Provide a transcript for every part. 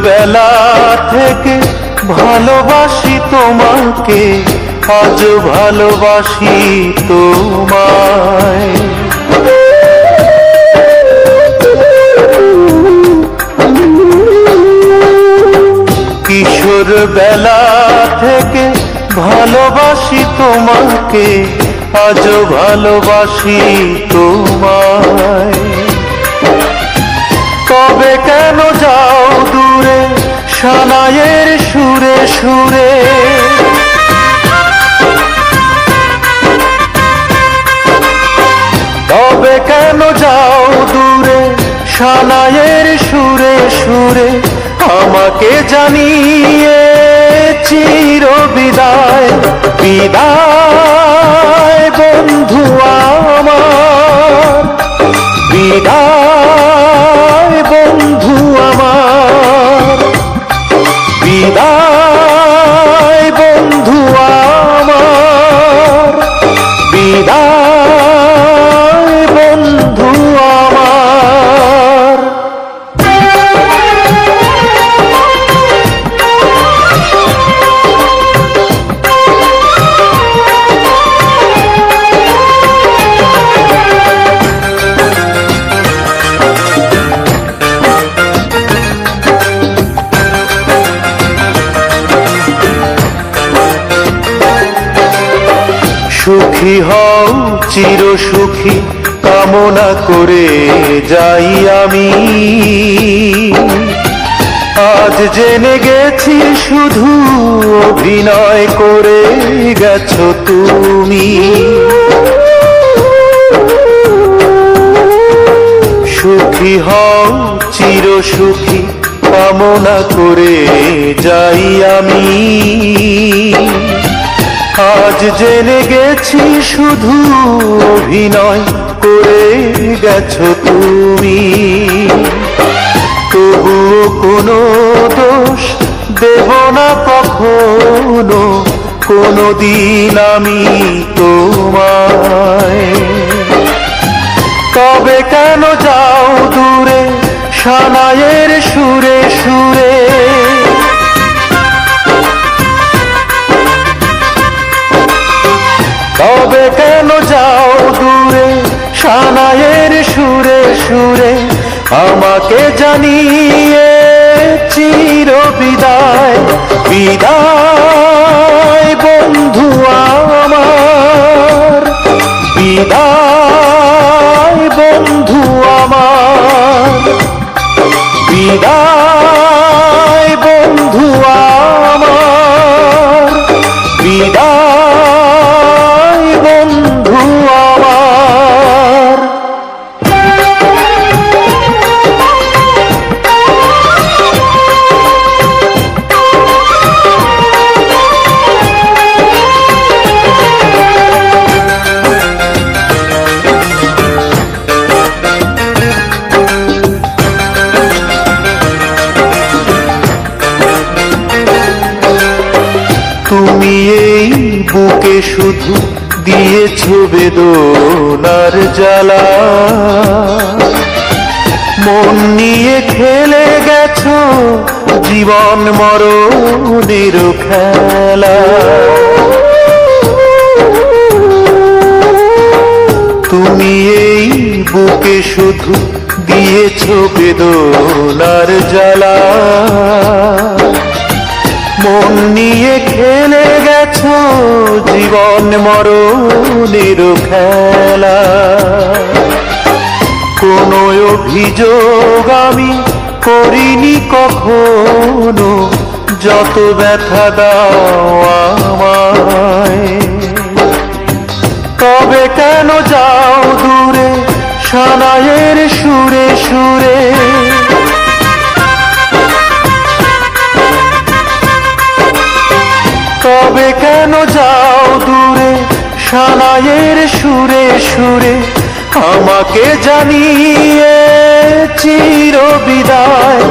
বেলা থেকে ভালোবাসি তোমাকে, আজও ভালোবাসি তোমায়। কিশোর বেলা থেকে ভালোবাসি তোমাকে, আজও ভালোবাসি তোমায়। তবে কেন যাও দূরে সানাইয়ের সুরে সুরে, তবে কেন যাও দূরে সানাইয়ের সুরে সুরে, আমাকে জানিয়ে চির বিদায়। বিদায় বন্ধু আমার, বিদায় বন্ধু আমার, বিদায় বন্ধু আমার, বিদায় বন্ধু আমার। সুখী হও চির সুখী কামনা করে যাই আমি, আজ জেনে গেছি শুধু অভিনয় করে গেছো তুমি। সুখী হও চির সুখী কামনা করে যাই আমি, আজ জেনে গেছি শুধু অভিনয় করে গেছো তুমি। তবুও কোনো দোষ দেব না কখনো, কোনোদিন আমি তোমায়। তবে কেন যাও দূরে সানাইয়ের সুরে সুরে, তবে কেন যাও দূরে সানাইয়ের সুরে সুরে, আমাকে জানিয়ে চির বিদায়। বিদায় বন্ধু আমার, বিদায় বন্ধু আমার, বিদায় বন্ধু আমার, বিদায় বন্ধু আমার। তুমি এই বুকে শুধু দিয়েছো বেদনার জ্বালা, মন নিয়ে খেলে গেছো জীবন মরণের খেলা। তুমি এই বুকে শুধু দিয়েছো বেদনার জ্বালা, মন নিয়ে খেলে গেছো জীবন মরণের খেলা। কোনো অভিযোগ আমি করিনি কখনো, যত ব্যথা দাও আমায়। তবে কেন যাও দূরে সানাইয়ের সুরে সুরে, তবে কেন যাও দূরে সানাইয়ের সুরে সুরে, আমাকে জানিয়ে চির বিদায়।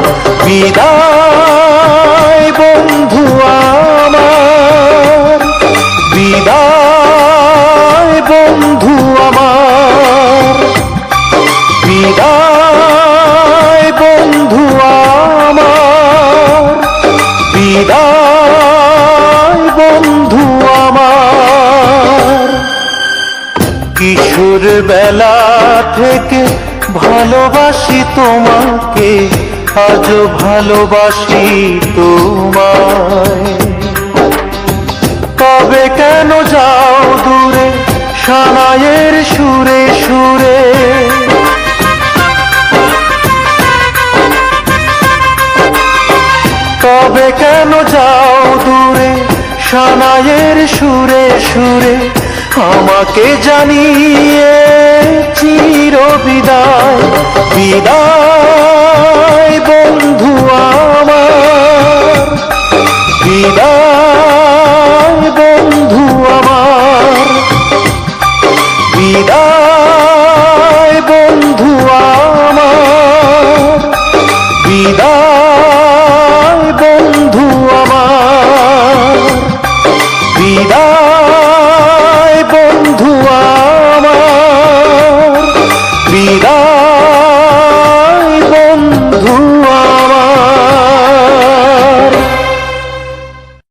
বিদায় বন্ধু আমার, বিদায় বন্ধু আমার, বিদায় বন্ধু আমার। তোমাকে, আজও ভালোবাসি তোমায়। তবে কেন যাও দূরে সানাইয়ের সুরে সুরে, তবে কেন যাও দূরে সানাইয়ের সুরে সুরে, আমাকে জানিয়ে চির বিদায়। বিদায় বন্ধু আমার, বিদায় বন্ধু আমার, বিদায়